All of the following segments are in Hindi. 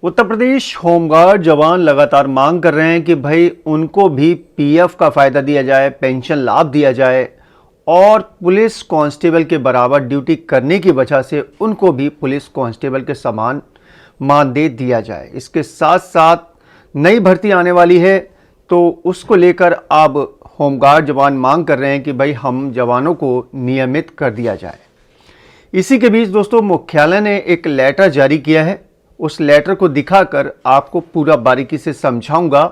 उत्तर प्रदेश होमगार्ड जवान लगातार मांग कर रहे हैं कि भाई उनको भी पीएफ का फायदा दिया जाए, पेंशन लाभ दिया जाए और पुलिस कांस्टेबल के बराबर ड्यूटी करने की वजह से उनको भी पुलिस कांस्टेबल के समान मानदेय दिया जाए। इसके साथ साथ नई भर्ती आने वाली है तो उसको लेकर अब होमगार्ड जवान मांग कर रहे हैं कि भाई हम जवानों को नियमित कर दिया जाए। इसी के बीच दोस्तों मुख्यालय ने एक लेटर जारी किया है। उस लेटर को दिखाकर आपको पूरा बारीकी से समझाऊंगा,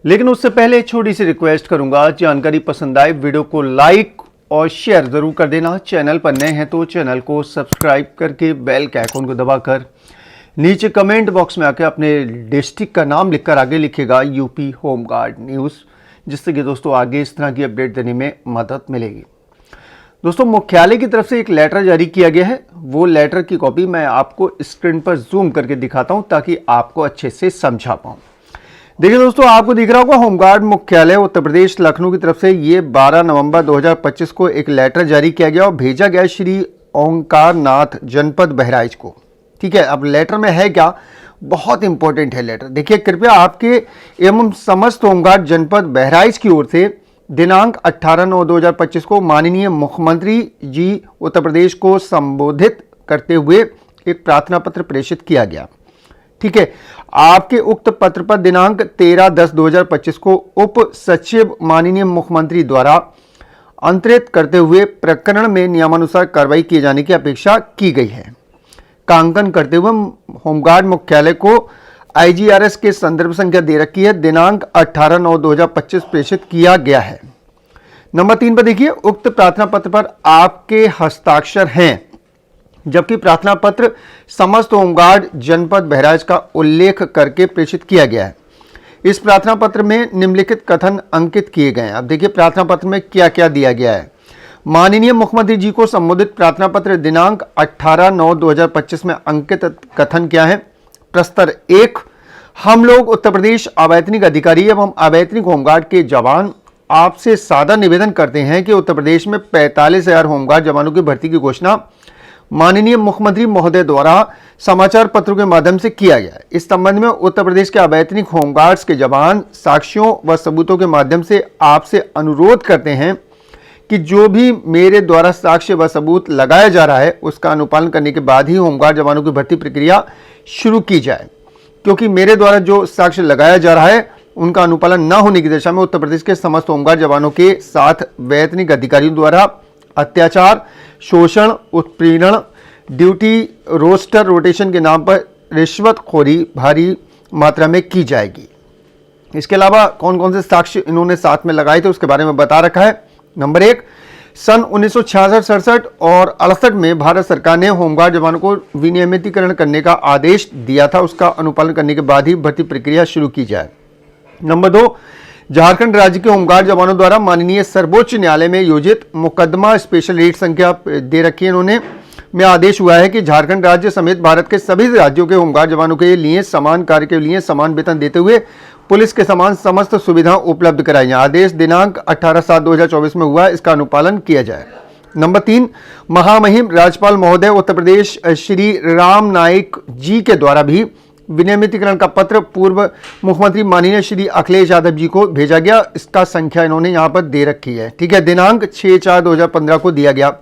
लेकिन उससे पहले एक छोटी सी रिक्वेस्ट करूंगा। जानकारी पसंद आए वीडियो को लाइक और शेयर जरूर कर देना। चैनल पर नए हैं तो चैनल को सब्सक्राइब करके बेल के आइकन को दबाकर नीचे कमेंट बॉक्स में आकर अपने डिस्ट्रिक्ट का नाम लिखकर आगे लिखेगा यूपी होमगार्ड न्यूज़, जिससे कि दोस्तों आगे इस तरह की अपडेट देने में मदद मिलेगी। दोस्तों मुख्यालय की तरफ से एक लेटर जारी किया गया है। वो लेटर की कॉपी मैं आपको स्क्रीन पर जूम करके दिखाता हूं ताकि आपको अच्छे से समझा पाऊं। देखिए दोस्तों, आपको दिख रहा होगा होमगार्ड मुख्यालय उत्तर प्रदेश लखनऊ की तरफ से ये 12 नवंबर 2025 को एक लेटर जारी किया गया और भेजा गया श्री ओंकार नाथ जनपद बहराइच को। ठीक है, अब लेटर में है क्या, बहुत इंपॉर्टेंट है लेटर। देखिए कृपया आपके एवं समस्त होमगार्ड जनपद बहराइच की ओर से दिनांक 18/9/2025 को माननीय मुख्यमंत्री जी उत्तर प्रदेश को संबोधित करते हुए एक प्रार्थना पत्र प्रेषित किया गया। ठीक है, आपके उक्त पत्र पर दिनांक 13/10/2025 को उप सचिव माननीय मुख्यमंत्री द्वारा अंतरित करते हुए प्रकरण में नियमानुसार कार्रवाई किए जाने की अपेक्षा की गई है। कांकन करते हुए होमगार्ड मुख्यालय को आईजीआरएस के संदर्भ संख्या दे रखी है, दिनांक 18/9/2025 प्रेषित किया गया है। नंबर 3 पर देखिए, उक्त प्रार्थना पत्र पर आपके हस्ताक्षर हैं, जबकि प्रार्थना पत्र समस्त होमगार्ड जनपद बहराइच का उल्लेख करके प्रेषित किया गया है। इस प्रार्थना पत्र में निम्नलिखित कथन अंकित किए गए हैं। अब देखिए प्रार्थना पत्र में क्या क्या दिया गया है। माननीय मुख्यमंत्री जी को संबोधित प्रार्थना पत्र दिनांक 18/9/2025 में अंकित कथन क्या है। प्रस्तर 1, हम लोग उत्तर प्रदेश अवैतनिक अधिकारी एवं अवैतनिक होमगार्ड के जवान आपसे सादा निवेदन करते हैं कि उत्तर प्रदेश में 45,000 होमगार्ड जवानों की भर्ती की घोषणा माननीय मुख्यमंत्री महोदय द्वारा समाचार पत्रों के माध्यम से किया गया है। इस संबंध में उत्तर प्रदेश के अवैतनिक होमगार्ड्स के जवान साक्ष्यों व सबूतों के माध्यम से आपसे अनुरोध करते हैं कि जो भी मेरे द्वारा साक्ष्य व सबूत लगाया जा रहा है उसका अनुपालन करने के बाद ही होमगार्ड जवानों की भर्ती प्रक्रिया शुरू की जाए, क्योंकि मेरे द्वारा जो साक्ष्य लगाया जा रहा है उनका अनुपालन न होने की दिशा में उत्तर प्रदेश के समस्त होमगार्ड जवानों के साथ वैतनिक अधिकारियों द्वारा अत्याचार, शोषण, उत्पीड़न, ड्यूटी रोस्टर रोटेशन के नाम पर रिश्वतखोरी भारी मात्रा में की जाएगी। इसके अलावा कौन कौन से साक्ष्य इन्होंने साथ में लगाए थे उसके बारे में बता रखा है। नंबर 1, सन 1966-67 और 68 में भारत सरकार ने होमगार्ड जवानों को विनियमितीकरण करने का आदेश दिया था, उसका अनुपालन करने के बाद ही भर्ती प्रक्रिया शुरू की जाए। नंबर 2, झारखंड राज्य के होमगार्ड जवानों द्वारा माननीय सर्वोच्च न्यायालय में योजित मुकदमा स्पेशल रेट संख्या दे रखी है इन्होंने, में आदेश हुआ है कि झारखंड राज्य समेत भारत के सभी राज्यों के होमगार्ड जवानों के लिए समान कार्य के लिए समान वेतन देते हुए पुलिस के समान समस्त सुविधाएं उपलब्ध कराई जाए। आदेश दिनांक 18/7/2024 में हुआ, इसका अनुपालन किया जाए। नंबर 3, महामहिम राज्यपाल महोदय उत्तर प्रदेश श्री राम नाईक जी के द्वारा भी विनियमितीकरण का पत्र पूर्व मुख्यमंत्री माननीय श्री अखिलेश यादव जी को भेजा गया। इसका संख्या इन्होंने यहाँ पर दे रखी है। ठीक है, दिनांक 6/4/2015 को दिया गया,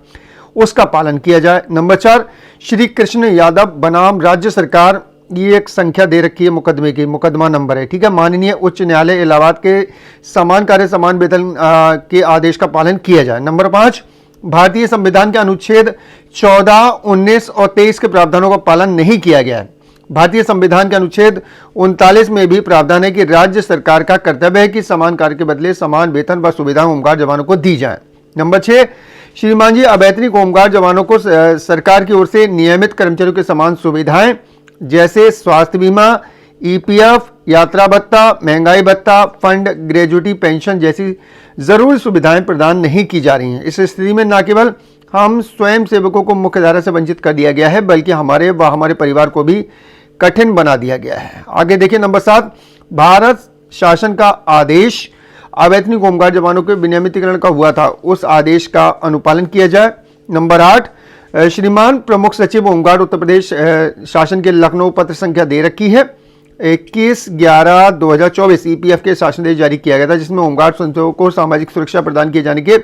उसका पालन किया जाए। नंबर 4, श्री कृष्ण यादव बनाम राज्य सरकार, ये एक संख्या दे रखी है मुकदमे की, मुकदमा नंबर है। ठीक है, माननीय उच्च न्यायालय इलाहाबाद के समान कार्य समान वेतन के आदेश का पालन किया जाए। नंबर 5, भारतीय संविधान के अनुच्छेद 14, 19 और 23 के प्रावधानों का पालन नहीं किया गया है। भारतीय संविधान के अनुच्छेद 39 में भी प्रावधान है कि राज्य सरकार का कर्तव्य है कि समान कार्य के बदले समान वेतन व सुविधाएं होमगार्ड जवानों को दी जाए। नंबर 6, श्रीमान जी अवैतनिक होमगार्ड जवानों को सरकार की ओर से नियमित कर्मचारियों के समान सुविधाएं जैसे स्वास्थ्य बीमा, ईपीएफ, यात्रा भत्ता, महंगाई भत्ता, फंड, ग्रेजुएटी पेंशन जैसी जरूरी सुविधाएं प्रदान नहीं की जा रही हैं। इस स्थिति में न केवल हम स्वयं सेवकों को मुख्य धारा से वंचित कर दिया गया है, बल्कि हमारे व हमारे परिवार को भी कठिन बना दिया गया है। आगे देखिए नंबर 7, भारत शासन का आदेश अवैतनिक होमगार्ड जवानों के विनियमितीकरण का हुआ था, उस आदेश का अनुपालन किया जाए। नंबर 8, श्रीमान प्रमुख सचिव होमगार्ड उत्तर प्रदेश शासन के लखनऊ पत्र संख्या दे रखी है। 21/11/2024 ईपीएफ के शासनादेश जारी किया गया था, जिसमें होमगार्ड स्वयंसेवकों को सामाजिक सुरक्षा प्रदान किए जाने के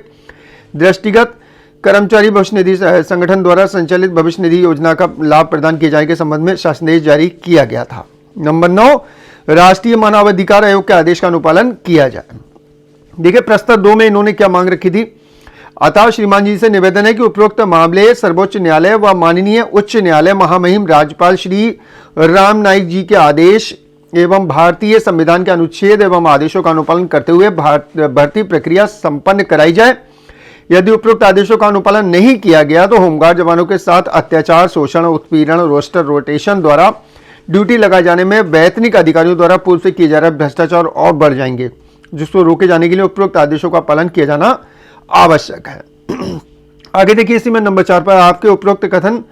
दृष्टिगत कर्मचारी भविष्य निधि संगठन द्वारा संचालित भविष्य निधि योजना का लाभ प्रदान किए जाने के संबंध में शासनादेश जारी किया गया था। नंबर 9, राष्ट्रीय मानवाधिकार आयोग के आदेश का अनुपालन किया जाए। देखिए प्रस्ताव 2 में इन्होंने क्या मांग रखी थी। अतः श्रीमान जी से निवेदन है कि उपरोक्त मामले सर्वोच्च न्यायालय व माननीय उच्च न्यायालय महामहिम राज्यपाल श्री राम नाईक जी के आदेश एवं भारतीय संविधान के अनुच्छेद एवं आदेशों का अनुपालन करते हुए भर्ती प्रक्रिया संपन्न कराई जाए। यदि उपरोक्त आदेशों का अनुपालन नहीं किया गया तो होमगार्ड जवानों के साथ अत्याचार, शोषण, उत्पीड़न, रोस्टर रोटेशन द्वारा ड्यूटी लगाए जाने में वैतनिक अधिकारियों द्वारा पूर्व से किए जा रहे भ्रष्टाचार और बढ़ जाएंगे, जिसको रोके जाने के लिए उपरोक्त आदेशों का पालन किया जाना आवश्यक है। आगे देखिए इसी में नंबर 4 पर आपके उपरोक्त कथन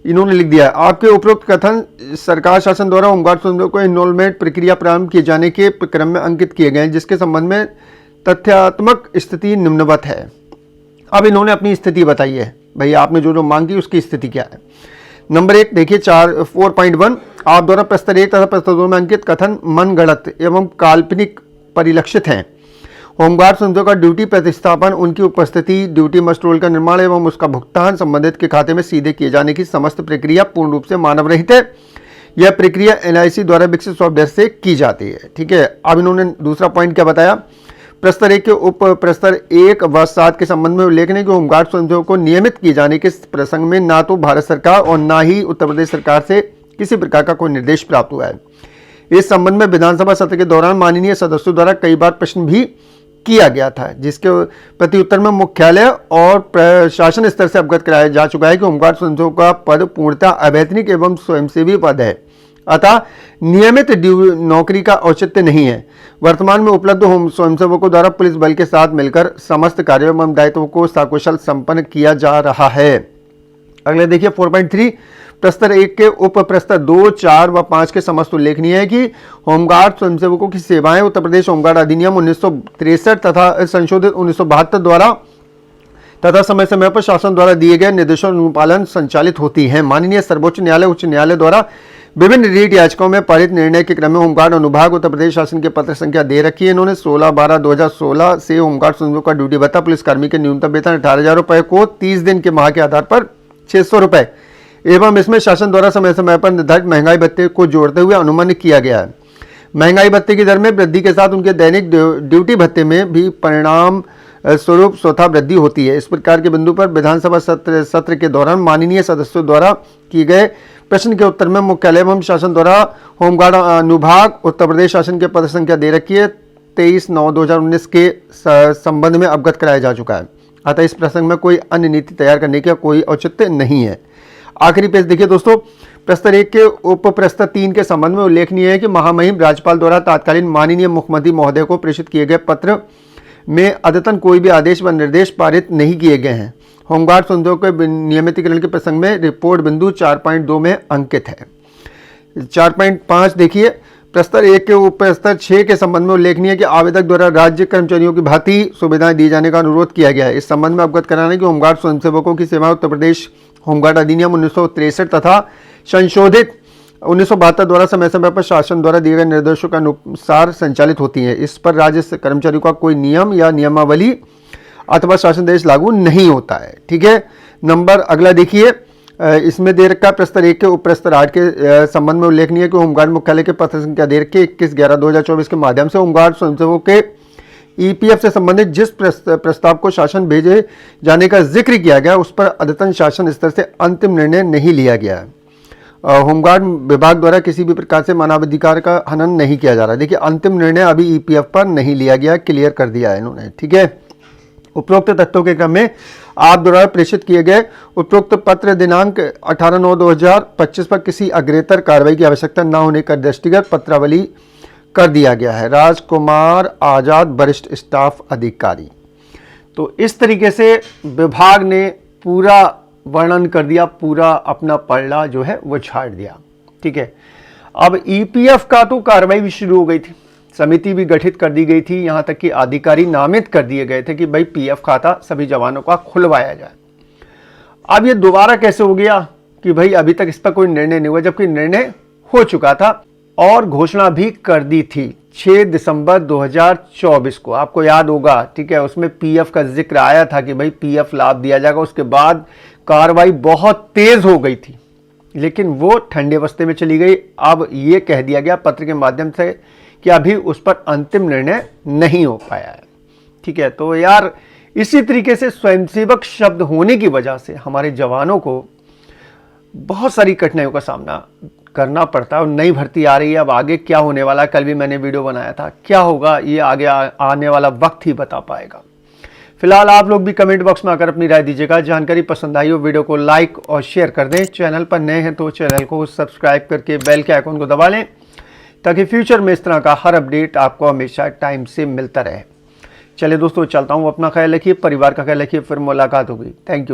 इन्होंने लिख दिया है। आपके उपरोक्त कथन सरकार शासन द्वारा होमगार्ड स्वयंसेवकों को एनरोलमेंट प्रक्रिया प्रारंभ किए जाने के क्रम में अंकित किए गए हैं, जिसके संबंध में तथ्यात्मक स्थिति निम्नवत है। अब इन्होंने अपनी स्थिति बताई है, भाई आपने जो मांगी उसकी स्थिति क्या है। नंबर 1 देखिए 4.1 आप द्वारा प्रस्तर 1 तथा प्रस्तर 2 में अंकित कथन मनगढ़ंत एवं काल्पनिक परिलक्षित हैं। होमगार्ड स्वयंसेवकों का ड्यूटी प्रतिस्थापन, उनकी उपस्थिति, ड्यूटी मस्ट रोल का निर्माण एवं उसका भुगतान संबंधित के खाते में सीधे किए जाने की समस्त प्रक्रिया पूर्ण रूप से मानव रहित है। यह प्रक्रिया एनआईसी द्वारा विकसित सॉफ्टवेयर से की जाती है। ठीक है, अब इन्होंने दूसरा पॉइंट क्या बताया। प्रस्तर 1 के उप प्रस्तर 1 व 7 के संबंध में उल्लेख है कि होमगार्ड स्वयंसेवकों को नियमित किए जाने के प्रसंग में ना तो भारत सरकार और ना ही उत्तर प्रदेश सरकार से किसी प्रकार का कोई निर्देश प्राप्त हुआ है। इस संबंध में विधानसभा सत्र के दौरान माननीय सदस्यों द्वारा कई बार प्रश्न भी किया गया था, जिसके प्रति उत्तर में मुख्यालय और प्रशासन स्तर से अवगत कराया जा चुका है कि होमगार्ड स्वयंसेवकों का पद पूर्णतः अवैतनिक एवं स्वयंसेवी पद है, अतः नियमित नौकरी का औचित्य नहीं है। वर्तमान में उपलब्ध होम स्वयंसेवकों द्वारा पुलिस बल के साथ मिलकर समस्त कार्यों एवं दायित्वों को सकुशल संपन्न किया जा रहा है। अगले देखिए 4.3 प्रस्तर 1 के उप प्रस्तर 2, 4 व 5 के समस्त उल्लेखनीय है कि होमगार्ड स्वयंसेवकों की सेवाएं उत्तर प्रदेश होमगार्ड अधिनियम 1963 तथा संशोधित 1972 द्वारा तथा समय समय पर शासन द्वारा दिए गए निर्देशों अनुपालन संचालित होती हैं। माननीय सर्वोच्च न्यायालय उच्च न्यायालय द्वारा विभिन्न रीट याचिकाओं में पारित निर्णय के क्रम में होमगार्ड अनुभाग उत्तर प्रदेश शासन के पत्र संख्या दे रखी है। इन्होंने 16/12/2016 से होमगार्ड स्वयंसेवकों का ड्यूटी भत्ता, पुलिसकर्मी के न्यूनतम वेतन 18,000 रुपए को 30 दिन के माह के आधार पर 600 रुपए एवं इसमें शासन द्वारा समय समय पर निर्धारित महंगाई भत्ते को जोड़ते हुए अनुमान किया गया है। महंगाई भत्ते की दर में वृद्धि के साथ उनके दैनिक ड्यूटी भत्ते में भी परिणाम स्वरूप स्वतः वृद्धि होती है। इस प्रकार के बिंदु पर विधानसभा सत्र के दौरान माननीय सदस्यों द्वारा किए गए प्रश्न के उत्तर में मुख्यालय एवं शासन द्वारा होमगार्ड अनुभाग उत्तर प्रदेश शासन के पत्र संख्या दे रखी है 23/9/2019 के संबंध में अवगत कराया जा चुका है। अतः इस प्रसंग में कोई अन्य नीति तैयार करने का कोई औचित्य नहीं है। आखिरी पेज देखिए दोस्तों, प्रस्तर 1 के उप प्रस्तर 3 के संबंध में उल्लेखनीय है कि महामहिम राज्यपाल द्वारा तत्कालीन माननीय मुख्यमंत्री महोदय को प्रेषित किए गए पत्र में अद्यतन कोई भी आदेश व निर्देश पारित नहीं किए गए हैं। होमगार्ड स्वयंसेवकों के नियमितीकरण के प्रसंग में रिपोर्ट बिंदु 4.2 में अंकित है। 4.5 देखिए, प्रस्तर 1 के उप प्रस्तर 6 के संबंध में उल्लेखनीय है कि आवेदक द्वारा राज्य कर्मचारियों की भांति सुविधाएं दिए जाने का अनुरोध किया गया है। इस संबंध में अवगत कराना कि होमगार्ड स्वयंसेवकों की सेवा उत्तर प्रदेश होमगार्ड अधिनियम 1963 तथा संशोधित 1972 द्वारा समय समय पर शासन द्वारा दिए गए निर्देशों के अनुसार संचालित होती है। इस पर राज्य कर्मचारियों का कोई नियम या नियमावली अथवा शासन देश लागू नहीं होता है। ठीक है, नंबर अगला देखिए, इसमें दे रखा प्रस्तर 1 के उप प्रस्तर 8 के संबंध में उल्लेखनीय है कि होमगार्ड मुख्यालय के पत्र संख्या दे रखी 21/11/2024 के माध्यम से होमगार्ड स्वयंसेवकों के ईपीएफ से संबंधित जिस प्रस्ताव को शासन भेजे जाने का जिक्र किया गया उस पर अद्यतन शासन स्तर से अंतिम निर्णय नहीं लिया गया है। होमगार्ड विभाग द्वारा किसी भी प्रकार से मानवाधिकार का हनन नहीं किया जा रहा। देखिए अंतिम निर्णय अभी ईपीएफ पर नहीं लिया गया, क्लियर कर दिया है इन्होंने। ठीक है, उपरोक्त तथ्यों के क्रम में आप द्वारा प्रेषित किए गए उपरोक्त पत्र दिनांक 18/9/2025 पर किसी अग्रेतर कार्रवाई की आवश्यकता न होने का दृष्टिगत पत्रावली कर दिया गया है। राजकुमार आजाद, वरिष्ठ स्टाफ अधिकारी। तो इस तरीके से विभाग ने पूरा वर्णन कर दिया, पूरा अपना पलड़ा जो है वो छाट दिया। ठीक है, अब ईपीएफ का तो कार्रवाई भी शुरू हो गई थी, समिति भी गठित कर दी गई थी, यहां तक कि अधिकारी नामित कर दिए गए थे कि भाई पीएफ खाता सभी जवानों का खुलवाया जाए। अब ये दोबारा कैसे हो गया कि भाई अभी तक इस पर कोई निर्णय नहीं हुआ, जबकि निर्णय हो चुका था। और घोषणा भी कर दी थी 6 दिसंबर 2024 को, आपको याद होगा, ठीक है। उसमें पीएफ का जिक्र आया था कि भाई पीएफ लाभ दिया जाएगा। उसके बाद कार्रवाई बहुत तेज हो गई थी, लेकिन वो ठंडे बस्ते में चली गई। अब ये कह दिया गया पत्र के माध्यम से कि अभी उस पर अंतिम निर्णय नहीं हो पाया है, ठीक है। तो यार इसी तरीके से स्वयंसेवक शब्द होने की वजह से हमारे जवानों को बहुत सारी कठिनाइयों का सामना करना पड़ता है। और नई भर्ती आ रही है, अब आगे क्या होने वाला है, कल भी मैंने वीडियो बनाया था, क्या होगा ये आगे आने वाला वक्त ही बता पाएगा। फिलहाल आप लोग भी कमेंट बॉक्स में आकर अपनी राय दीजिएगा। जानकारी पसंद आई हो वीडियो को लाइक और शेयर कर दें। चैनल पर नए हैं तो चैनल को सब्सक्राइब करके बेल के आइकन को दबा लें, ताकि फ्यूचर में इस तरह का हर अपडेट आपको हमेशा टाइम से मिलता रहे। चलिए दोस्तों, चलता हूँ, अपना ख्याल रखिए, परिवार का ख्याल रखिए, फिर मुलाकात होगी। Thank you.